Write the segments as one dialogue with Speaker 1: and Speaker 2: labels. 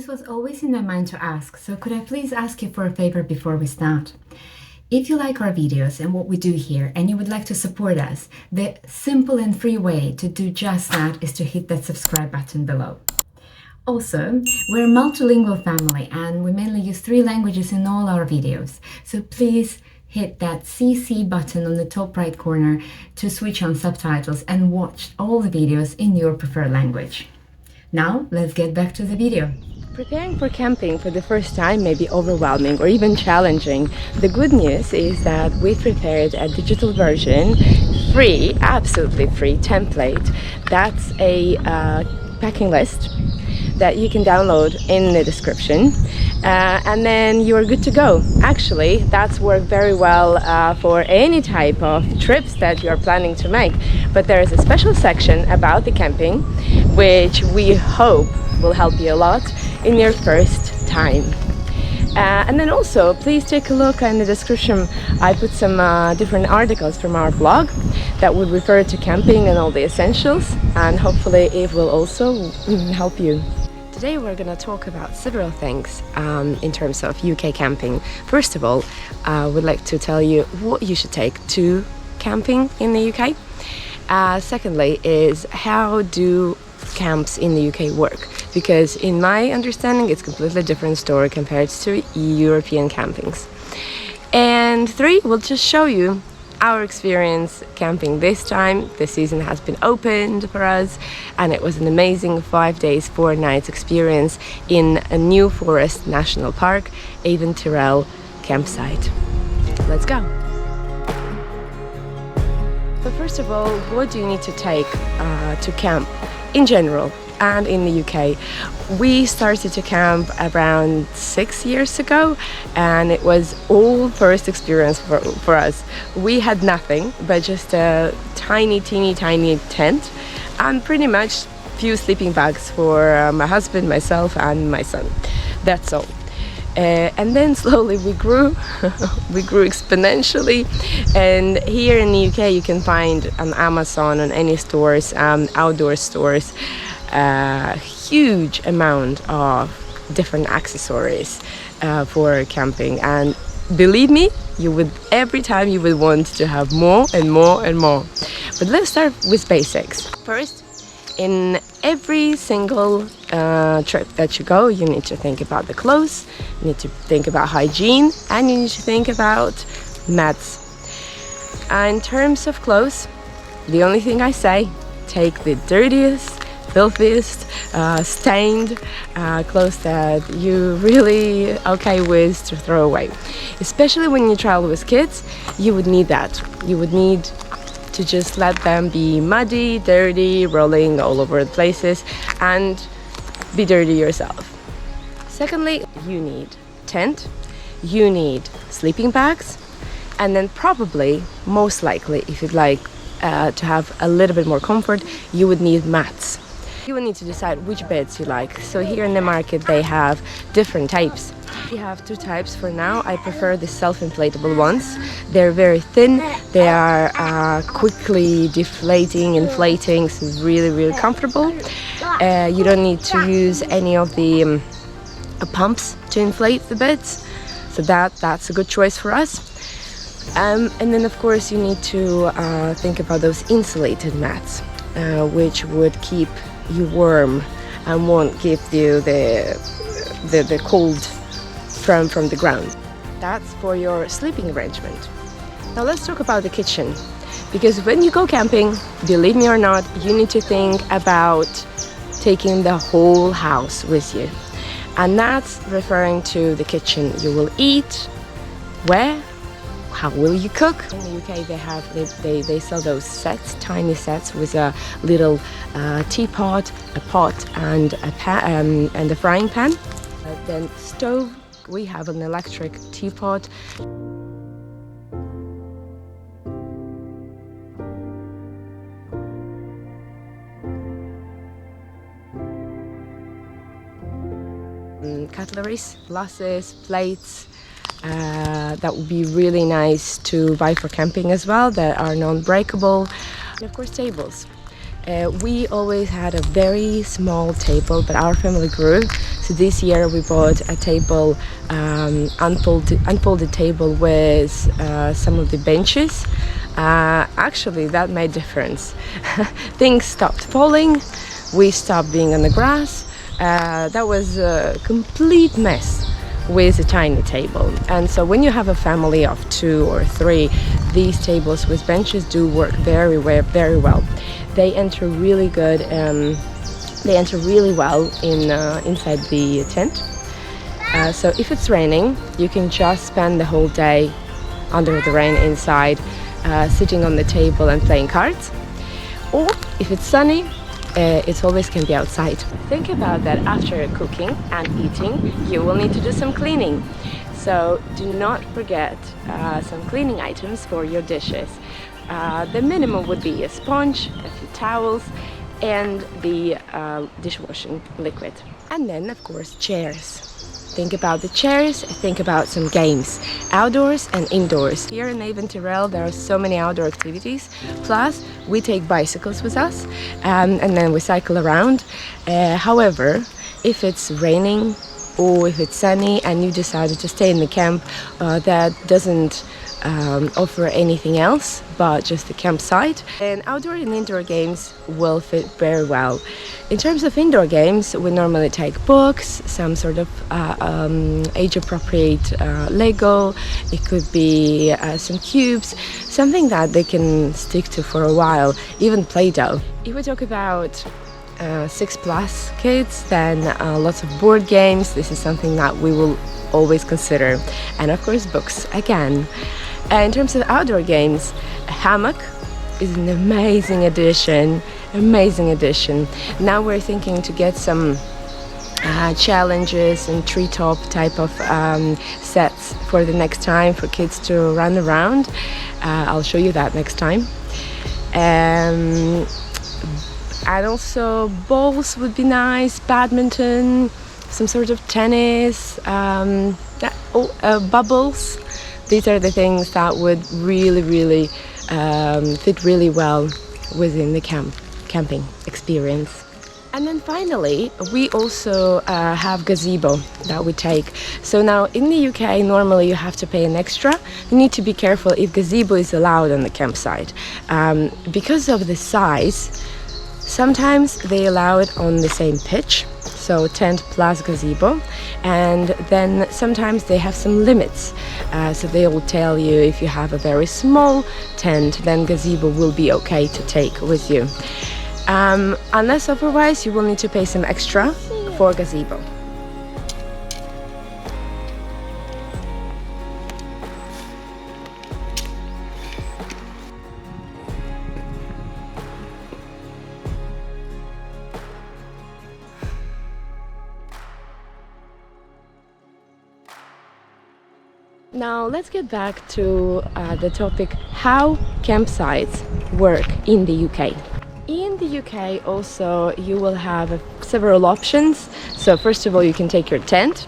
Speaker 1: This was always in my mind to ask, so could I please ask you for a favor before we start? If you like our videos and what we do here and you would like to support us, the simple and free way to do just that is to hit that subscribe button below. Also, we're a multilingual family and we mainly use 3 languages in all our videos, so please hit that CC button on the top right corner to switch on subtitles and watch all the videos in your preferred language. Now, let's get back to the video.
Speaker 2: Preparing for camping for the first time may be overwhelming or even challenging. The good news is that we've prepared a digital version, free, absolutely free template. That's a packing list that you can download in the description, and then you're good to go. Actually, that's worked very well for any type of trips that you're planning to make, but there is a special section about the camping which we hope will help you a lot in your first time. And then also, please take a look in the description. I put some different articles from our blog that would refer to camping and all the essentials, and hopefully it will also help you. Today we're going to talk about several things in terms of UK camping. First of all, I would like to tell you what you should take to camping in the UK. Secondly is how do camps in the UK work, because in my understanding it's a completely different story compared to European campings. And 3, we'll just show you our experience camping this time. The season has been opened for us and it was an amazing 5 days 4 nights experience in a New Forest National Park, Avon Tyrrell campsite. Let's go. But first of all, what do you need to take to camp in general and in the UK? We started to camp around 6 years ago and it was all first experience for us. We had nothing but just a tiny tent and pretty much few sleeping bags for my husband, myself and my son. That's all. And then slowly we grew we grew exponentially, and here in the UK you can find on Amazon, on any stores, outdoor stores, a huge amount of different accessories for camping, and believe me, every time you would want to have more and more and more. But let's start with basics. First, in every single trip that you go, you need to think about the clothes, you need to think about hygiene, and you need to think about mats. In terms of clothes, the only thing I say, take the dirtiest, filthiest, stained clothes that you really okay with to throw away. Especially when you travel with kids, you would need that. You would need to just let them be muddy, dirty, rolling all over the places, and be dirty yourself. Secondly, you need tent, you need sleeping bags, and then probably, most likely, if you'd like to have a little bit more comfort, you would need mats. You will need to decide which beds you like. So here in the market they have different types. We have 2 types for now. I prefer the self-inflatable ones. They're very thin, they are quickly deflating, inflating, so it's really comfortable. You don't need to use any of the pumps to inflate the beds, so that's a good choice for us. And then of course you need to think about those insulated mats, which would keep you warm and won't give you the cold from the ground. That's for your sleeping arrangement. Now let's talk about the kitchen, because when you go camping, believe me or not, you need to think about taking the whole house with you, and that's referring to the kitchen. You will eat where? How will you cook? In the UK they sell those sets, tiny sets with a little teapot, a pot and a frying pan. Then stove, we have an electric teapot. Cutleries, glasses, plates. That would be really nice to buy for camping as well, that are non-breakable. And of course tables. We always had a very small table, but our family grew. So this year we bought a table, unfolded table with some of the benches. Actually, that made difference. Things stopped falling. We stopped being on the grass. That was a complete mess with a tiny table. And so when you have a family of 2 or 3, these tables with benches do work very well. They enter really good. They enter really well inside the tent. So if it's raining, you can just spend the whole day under the rain inside, sitting on the table and playing cards. Or if it's sunny, it always can be outside. Think about that after cooking and eating, you will need to do some cleaning. So do not forget some cleaning items for your dishes. The minimum would be a sponge, a few towels, and the dishwashing liquid. And then, of course, chairs. Think about the chairs, think about some games, outdoors and indoors. Here in Avon Tyrrell, there are so many outdoor activities. Plus, we take bicycles with us, and then we cycle around. However, if it's raining or if it's sunny and you decided to stay in the camp that doesn't offer anything else but just the campsite, and outdoor and indoor games will fit very well. In terms of indoor games, we normally take books, some sort of age-appropriate Lego. It could be some cubes, something that they can stick to for a while, even Play-Doh. If we talk about 6+ kids, then lots of board games. This is something that we will always consider, and of course books again. In terms of outdoor games, a hammock is an amazing addition. Now we're thinking to get some challenges and treetop type of sets for the next time for kids to run around. I'll show you that next time. And also bowls would be nice, badminton, some sort of tennis, bubbles. These are the things that would really fit really well within the camping experience. And then finally, we also have gazebo that we take. So now in the UK, normally you have to pay an extra. You need to be careful if gazebo is allowed on the campsite. Because of the size, sometimes they allow it on the same pitch, so tent plus gazebo, and then sometimes they have some limits. So they will tell you if you have a very small tent, then gazebo will be okay to take with you. Unless otherwise, you will need to pay some extra for gazebo. Now let's get back to the topic how campsites work in the UK. In the UK also you will have several options. So first of all, you can take your tent,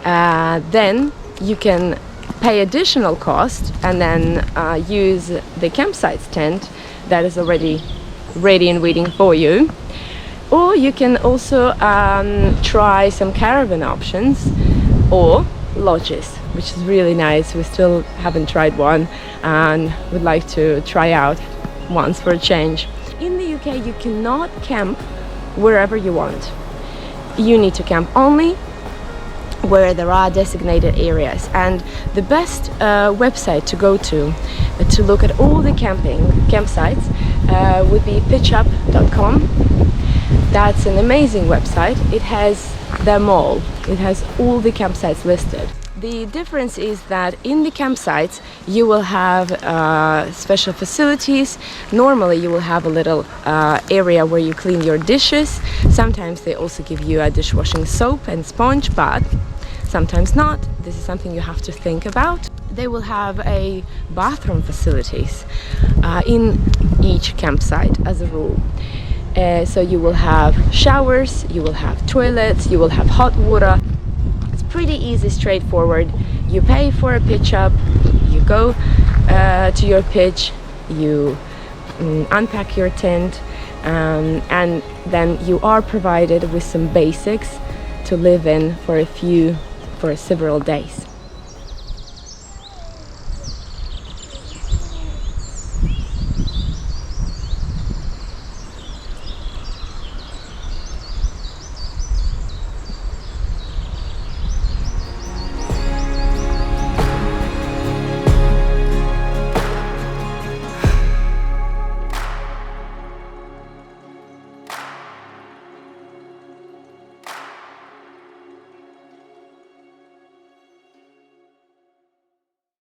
Speaker 2: then you can pay additional cost and then use the campsite's tent that is already ready and waiting for you. Or you can also try some caravan options or lodges, which is really nice. We still haven't tried one and would like to try out once for a change. In the UK, you cannot camp wherever you want. You need to camp only where there are designated areas, and the best website to go to look at all the campsites would be pitchup.com. That's an amazing website. It has them all. It has all the campsites listed. The difference is that in the campsites you will have special facilities. Normally you will have a little area where you clean your dishes. Sometimes they also give you a dishwashing soap and sponge, but sometimes not. This is something you have to think about. They will have a bathroom facilities in each campsite as a rule. So you will have showers, you will have toilets, you will have hot water. It's pretty easy, straightforward. You pay for a pitch up, you go to your pitch, you unpack your tent, and then you are provided with some basics to live in for several days.